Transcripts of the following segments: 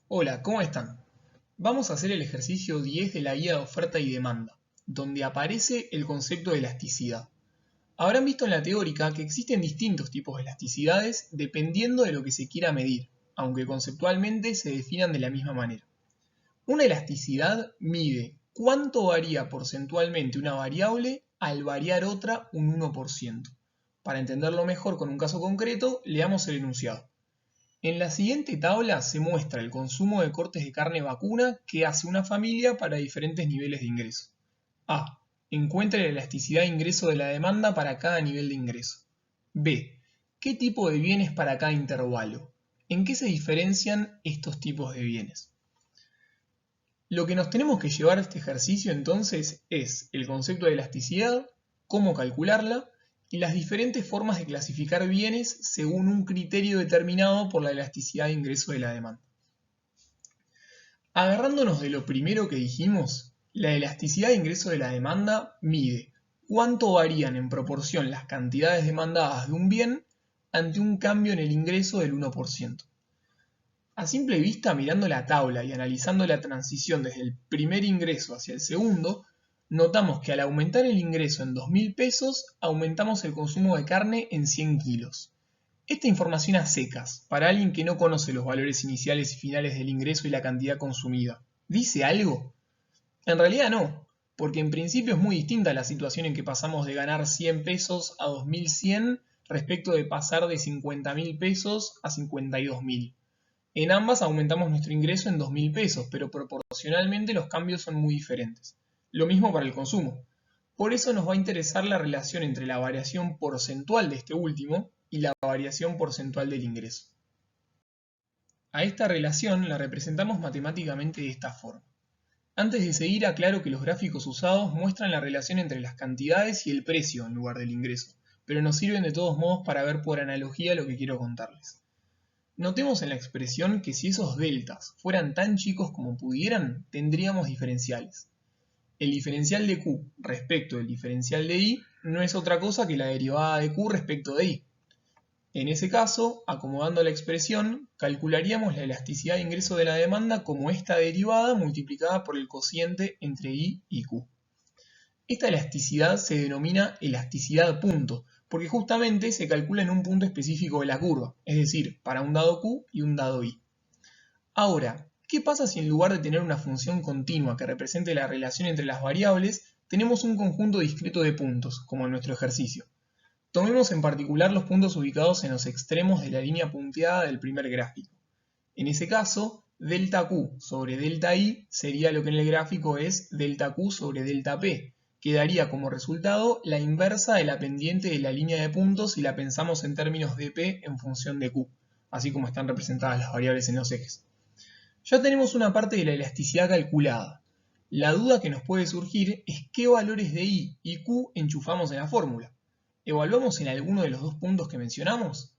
Hola, ¿cómo están? Vamos a hacer el ejercicio 10 de la guía de oferta y demanda, donde aparece el concepto de elasticidad. Habrán visto en la teórica que existen distintos tipos de elasticidades dependiendo de lo que se quiera medir, aunque conceptualmente se definan de la misma manera. Una elasticidad mide cuánto varía porcentualmente una variable al variar otra un 1%. Para entenderlo mejor con un caso concreto, leamos el enunciado. En la siguiente tabla se muestra el consumo de cortes de carne vacuna que hace una familia para diferentes niveles de ingreso. A. Encuentre la elasticidad de ingreso de la demanda para cada nivel de ingreso. B. ¿Qué tipo de bienes para cada intervalo? ¿En qué se diferencian estos tipos de bienes? Lo que nos tenemos que llevar a este ejercicio entonces es el concepto de elasticidad, cómo calcularla y las diferentes formas de clasificar bienes según un criterio determinado por la elasticidad de ingreso de la demanda. Agarrándonos de lo primero que dijimos, la elasticidad de ingreso de la demanda mide cuánto varían en proporción las cantidades demandadas de un bien ante un cambio en el ingreso del 1%. A simple vista, mirando la tabla y analizando la transición desde el primer ingreso hacia el segundo, notamos que al aumentar el ingreso en 2.000 pesos, aumentamos el consumo de carne en 100 kilos. Esta información a secas, para alguien que no conoce los valores iniciales y finales del ingreso y la cantidad consumida, ¿dice algo? En realidad no, porque en principio es muy distinta la situación en que pasamos de ganar 100 pesos a 2.100 respecto de pasar de 50.000 pesos a 52.000. En ambas aumentamos nuestro ingreso en 2.000 pesos, pero proporcionalmente los cambios son muy diferentes. Lo mismo para el consumo. Por eso nos va a interesar la relación entre la variación porcentual de este último y la variación porcentual del ingreso. A esta relación la representamos matemáticamente de esta forma. Antes de seguir, aclaro que los gráficos usados muestran la relación entre las cantidades y el precio en lugar del ingreso, pero nos sirven de todos modos para ver por analogía lo que quiero contarles. Notemos en la expresión que si esos deltas fueran tan chicos como pudieran, tendríamos diferenciales. El diferencial de Q respecto del diferencial de I no es otra cosa que la derivada de Q respecto de I. En ese caso, acomodando la expresión, calcularíamos la elasticidad de ingreso de la demanda como esta derivada multiplicada por el cociente entre I y Q. Esta elasticidad se denomina elasticidad punto, porque justamente se calcula en un punto específico de la curva, es decir, para un dado Q y un dado I. Ahora, ¿qué pasa si en lugar de tener una función continua que represente la relación entre las variables, tenemos un conjunto discreto de puntos, como en nuestro ejercicio? Tomemos en particular los puntos ubicados en los extremos de la línea punteada del primer gráfico. En ese caso, delta Q sobre delta I sería lo que en el gráfico es delta Q sobre delta P, que daría como resultado la inversa de la pendiente de la línea de puntos si la pensamos en términos de P en función de Q, así como están representadas las variables en los ejes. Ya tenemos una parte de la elasticidad calculada. La duda que nos puede surgir es qué valores de I y Q enchufamos en la fórmula. ¿Evaluamos en alguno de los dos puntos que mencionamos?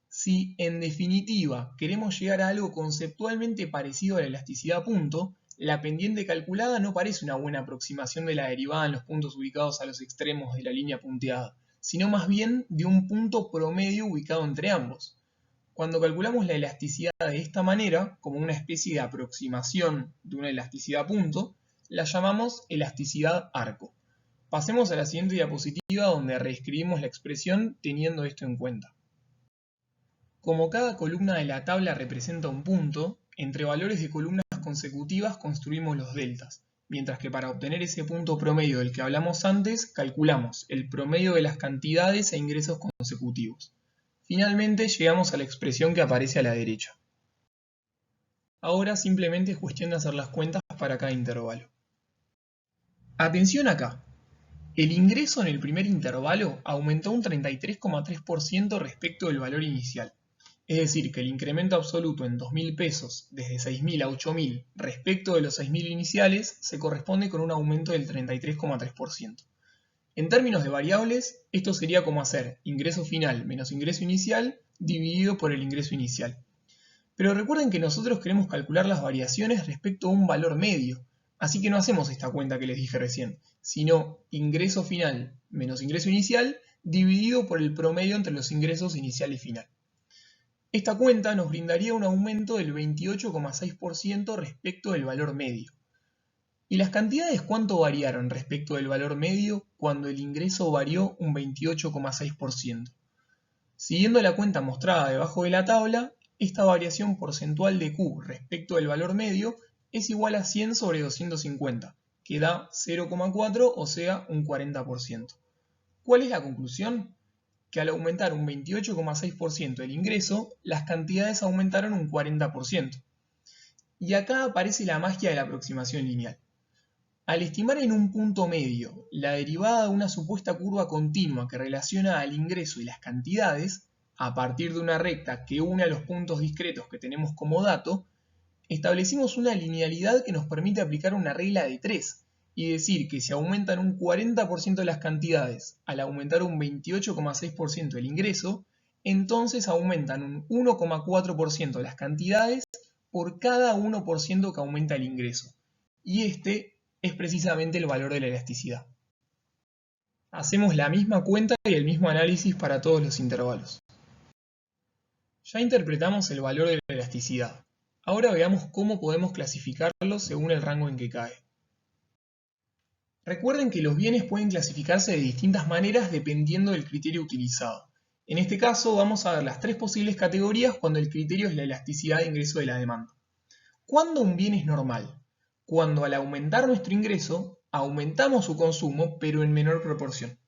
Si, en definitiva, queremos llegar a algo conceptualmente parecido a la elasticidad punto, la pendiente calculada no parece una buena aproximación de la derivada en los puntos ubicados a los extremos de la línea punteada, sino más bien de un punto promedio ubicado entre ambos. Cuando calculamos la elasticidad de esta manera, como una especie de aproximación de una elasticidad punto, la llamamos elasticidad arco. Pasemos a la siguiente diapositiva donde reescribimos la expresión teniendo esto en cuenta. Como cada columna de la tabla representa un punto, entre valores de columnas consecutivas construimos los deltas, mientras que para obtener ese punto promedio del que hablamos antes, calculamos el promedio de las cantidades e ingresos consecutivos. Finalmente llegamos a la expresión que aparece a la derecha. Ahora simplemente es cuestión de hacer las cuentas para cada intervalo. Atención acá. El ingreso en el primer intervalo aumentó un 33,3% respecto del valor inicial. Es decir, que el incremento absoluto en 2.000 pesos desde 6.000 a 8.000 respecto de los 6.000 iniciales se corresponde con un aumento del 33,3%. En términos de variables, esto sería como hacer ingreso final menos ingreso inicial dividido por el ingreso inicial. Pero recuerden que nosotros queremos calcular las variaciones respecto a un valor medio, así que no hacemos esta cuenta que les dije recién, sino ingreso final menos ingreso inicial dividido por el promedio entre los ingresos inicial y final. Esta cuenta nos brindaría un aumento del 28,6% respecto del valor medio. ¿Y las cantidades cuánto variaron respecto del valor medio cuando el ingreso varió un 28,6%? Siguiendo la cuenta mostrada debajo de la tabla, esta variación porcentual de Q respecto del valor medio es igual a 100 sobre 250, que da 0,4, o sea, un 40%. ¿Cuál es la conclusión? Que al aumentar un 28,6% el ingreso, las cantidades aumentaron un 40%. Y acá aparece la magia de la aproximación lineal. Al estimar en un punto medio la derivada de una supuesta curva continua que relaciona al ingreso y las cantidades, a partir de una recta que une a los puntos discretos que tenemos como dato, establecimos una linealidad que nos permite aplicar una regla de 3 y decir que si aumentan un 40% las cantidades al aumentar un 28,6% el ingreso, entonces aumentan un 1,4% las cantidades por cada 1% que aumenta el ingreso. Y este es precisamente el valor de la elasticidad. Hacemos la misma cuenta y el mismo análisis para todos los intervalos. Ya interpretamos el valor de la elasticidad. Ahora veamos cómo podemos clasificarlo según el rango en que cae. Recuerden que los bienes pueden clasificarse de distintas maneras dependiendo del criterio utilizado. En este caso vamos a ver las tres posibles categorías cuando el criterio es la elasticidad de ingreso de la demanda. ¿Cuándo un bien es normal? Cuando al aumentar nuestro ingreso, aumentamos su consumo, pero en menor proporción.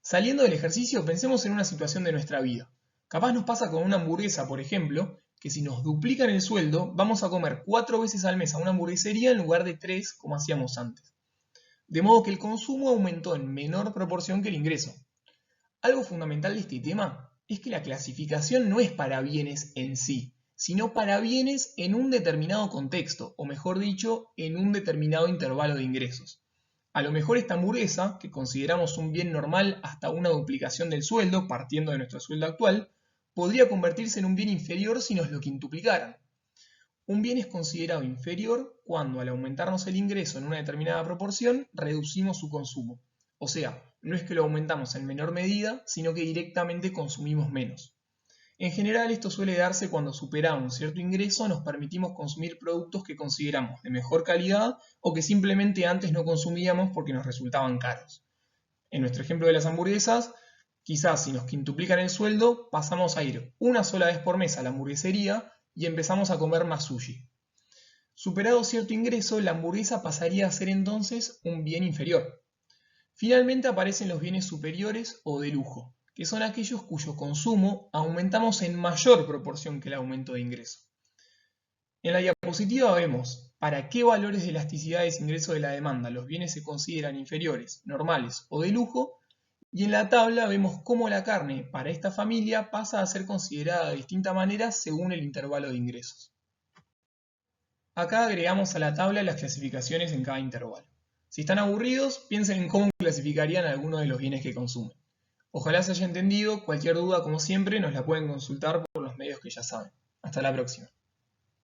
Saliendo del ejercicio, pensemos en una situación de nuestra vida. Capaz nos pasa con una hamburguesa, por ejemplo, que si nos duplican el sueldo, vamos a comer 4 veces al mes a una hamburguesería en lugar de 3 como hacíamos antes. De modo que el consumo aumentó en menor proporción que el ingreso. Algo fundamental de este tema es que la clasificación no es para bienes en sí, sino para bienes en un determinado contexto, o mejor dicho, en un determinado intervalo de ingresos. A lo mejor esta hamburguesa, que consideramos un bien normal hasta una duplicación del sueldo, partiendo de nuestro sueldo actual, podría convertirse en un bien inferior si nos lo quintuplicaran. Un bien es considerado inferior cuando al aumentarnos el ingreso en una determinada proporción, reducimos su consumo. O sea, no es que lo aumentamos en menor medida, sino que directamente consumimos menos. En general esto suele darse cuando superado un cierto ingreso nos permitimos consumir productos que consideramos de mejor calidad o que simplemente antes no consumíamos porque nos resultaban caros. En nuestro ejemplo de las hamburguesas, quizás si nos quintuplican el sueldo pasamos a ir una sola vez por mes a la hamburguesería y empezamos a comer más sushi. Superado cierto ingreso, la hamburguesa pasaría a ser entonces un bien inferior. Finalmente aparecen los bienes superiores o de lujo, que son aquellos cuyo consumo aumentamos en mayor proporción que el aumento de ingreso. En la diapositiva vemos para qué valores de elasticidad de ingreso de la demanda los bienes se consideran inferiores, normales o de lujo, y en la tabla vemos cómo la carne para esta familia pasa a ser considerada de distinta manera según el intervalo de ingresos. Acá agregamos a la tabla las clasificaciones en cada intervalo. Si están aburridos, piensen en cómo clasificarían algunos de los bienes que consumen. Ojalá se haya entendido, cualquier duda como siempre nos la pueden consultar por los medios que ya saben. Hasta la próxima.